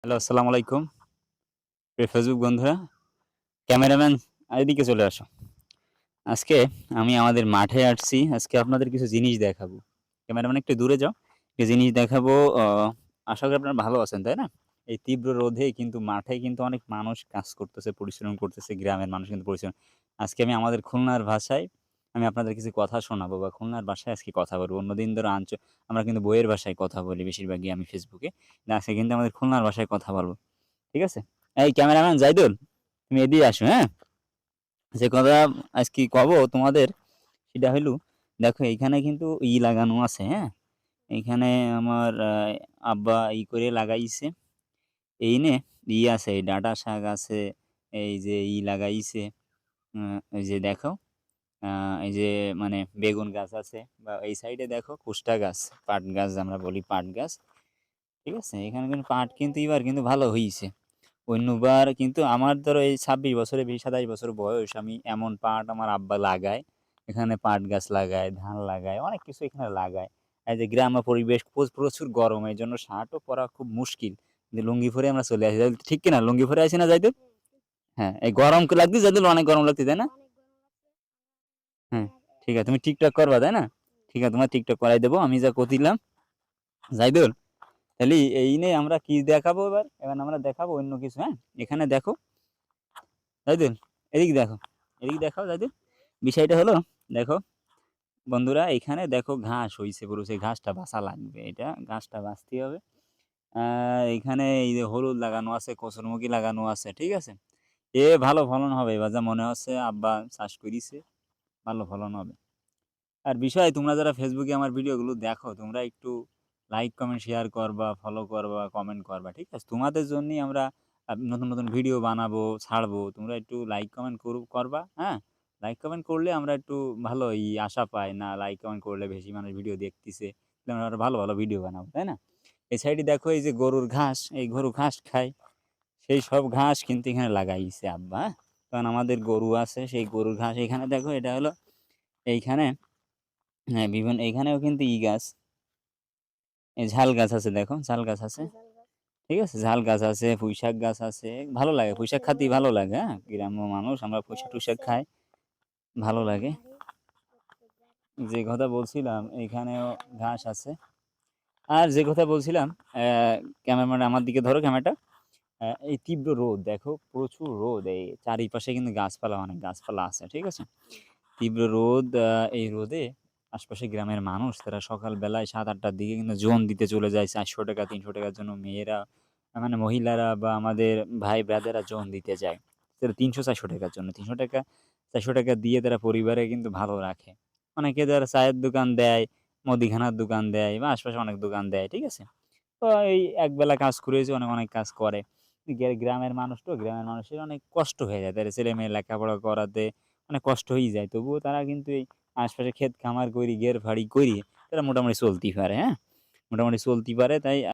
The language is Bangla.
হ্যালো, আসসালামু আলাইকুম। প্রিয় ফেসবুক বন্ধুরা, ক্যামেরাম্যান এদিকে চলে আসো। আজকে আমি আমাদের মাঠে আসছি। আজকে আপনাদের কিছু জিনিস দেখাবো। ক্যামেরাম্যান একটু দূরে যাও। কিছু জিনিস দেখাবো। আশা করি আপনারা ভালো আছেন, তাই না? এই তীব্র রোদে কিন্তু মাঠে কিন্তু অনেক মানুষ কাজ করতেছে, পরিশ্রম করতেছে। গ্রামের মানুষ কিন্তু পরিশ্রম। আজকে আমি আমাদের খুলনার ভাষায় আমি আপনাদের কিছু কথা শোনাবো বা খুলনার ভাষায় আজকে কথা বলবো। অন্যদিন ধরো আমরা কিন্তু বইয়ের ভাষায় কথা বলি বেশিরভাগই আমি ফেসবুকে। আজকে কিন্তু আমাদের খুলনার ভাষায় কথা বলব। ঠিক আছে? এই ক্যামেরাম্যান জাইদুল, তুমি এদিকে আসো, হ্যাঁ? যে কথা আজকে কব তোমাদের সেটা হইলো, দেখো এইখানে কিন্তু লাগানো আছে, হ্যাঁ? এইখানে আমার আব্বা করে লাগাইছে। এইনে আছে, এই ডাঁটা শাক আছে, এই যে লাগাইছে, এই যে দেখো, এই যে মানে বেগুন গাছ আছে বা এই সাইডে দেখো কুষ্টা গাছ, পাট গাছ আমরা বলি পাট গাছ। ঠিক আছে? এখানে কিন্তু পাট কিন্তু এবার কিন্তু ভালো হইছে। অন্যবার কিন্তু আমার ধরো এই ২৬ বছরে ২৭-২৭ বছর বয়স, আমি এমন পাট আমার আব্বা লাগায়। এখানে পাট গাছ লাগায়, ধান লাগায়, অনেক কিছু এখানে লাগায়। এই যে গ্রাম্য পরিবেশ প্রচুর গরম, এজন্য শার্টও পরা খুব মুশকিল। যে লুঙ্গি পরে আমরা চলে আসি। ঠিক কিনা? লুঙ্গি পরে আছি না যাইদুল? হ্যাঁ, এই গরম লাগতেছে যাইদুল, অনেক গরম লাগতেছে, তাই না? হ্যাঁ, ঠিক আছে। তুমি টিকটক করবা, তাই না? ঠিক আছে, তোমার টিকটক করাই দেবো। আমি যা কতিলাম যাইদুল, তাহলে এই নিয়ে আমরা কি দেখাবো এবার? এবার আমরা দেখাবো অন্য কিছু, হ্যাঁ? এখানে দেখো জাইদুল, এদিক দেখো, এদিক দেখাও জাইদুল। বিষয়টা হলো, দেখো বন্ধুরা, এখানে দেখো ঘাস হইছে পুরো, সেই ঘাসটা বাছা লাগবে। এটা ঘাসটা বাছতে হবে। এখানে এই যে হলুদ লাগানো আছে, কসুরমুখী লাগানো আছে, ঠিক আছে? ভালো ফলন হবে এবার, যা মনে হচ্ছে আব্বা চাষ করিছে, ভালো ফলন হবে। আর বিষয়, তোমরা যারা ফেসবুকে আমার ভিডিওগুলো দেখো, তোমরা একটু লাইক কমেন্ট শেয়ার করবা, ফলো করবা, কমেন্ট করবা, ঠিক আছে? তোমাদের জন্যই আমরা নতুন নতুন ভিডিও বানাবো, ছাড়বো। তোমরা একটু লাইক কমেন্ট করবা, হ্যাঁ? লাইক কমেন্ট করলে আমরা একটু ভালো আশা পাই, না লাইক কমেন্ট করলে বেশি মানুষ ভিডিও দেখতেছে, তাহলে আমরা আরো ভালো ভালো ভিডিও বানাবো, তাই না? এই সাইডে দেখো, এই যে গরুর ঘাস, এই গরু ঘাস খায়। সেই সব ঘাস কিন্তু এখানে লাগাইছে আব্বা, হ্যাঁ? কারণ আমাদের গরু আছে, সেই গরুর ঘাস এখানে দেখো, এটা হলো এইখানে, হ্যাঁ, বিভিন্ন এখানেও কিন্তু গাছ, এই ঝাল গাছ আছে, দেখো ঝাল গাছ আছে। ঠিক আছে? ঝাল গাছ আছে, পুঁইশাক গাছ আছে। ভালো লাগে, পুঁইশাক খাতেই ভালো লাগে, হ্যাঁ? গ্রাম্য মানুষ আমরা পুঁইশাক-টুইশাক খাই, ভালো লাগে। যে কথা বলছিলাম, এইখানেও ঘাস আছে। আর যে কথা বলছিলাম, ক্যামেরাম্যান আমার দিকে ধরো ক্যামেরাটা। এই তীব্র রোদ দেখো, প্রচুর রোদ। এই চারিপাশে কিন্তু গাছপালা, অনেক গাছপালা আছে, ঠিক আছে? তীব্র রোদ, এই রোদে আশপাশে গ্রামের মানুষ তারা সকালবেলায় ৭-৮টার দিকে কিন্তু জোন দিতে চলে যায়, ৪০০ টাকা ৩০০ টাকার জন্য। মেয়েরা, মানে মহিলারা বা আমাদের ভাই ব্রাদাররা জোন দিতে যায়। তারা ৩০০-৪০০ টাকার জন্য, ৩০০ টাকা ৪০০ টাকা দিয়ে তারা পরিবারে কিন্তু ভালো রাখে। অনেকে যারা চায়ের দোকান দেয়, মুদিখানার দোকান দেয় বা আশপাশে অনেক দোকান দেয়, ঠিক আছে? তো এই একবেলা কাজ করেছে, অনেক অনেক কাজ করে। গ্রামের মানুষ তো, গ্রামের মানুষের অনেক কষ্ট হয়ে যায়, তাদের ছেলে মেয়ে লেখাপড়া করাতে অনেক কষ্ট হয়ে যায়। তবুও তারা কিন্তু এই আশপাশে ক্ষেত খামার করি, গের ফাড়ি করি, তারা মোটামুটি চলতেই পারে, হ্যাঁ? মোটামুটি চলতেই পারে। তাই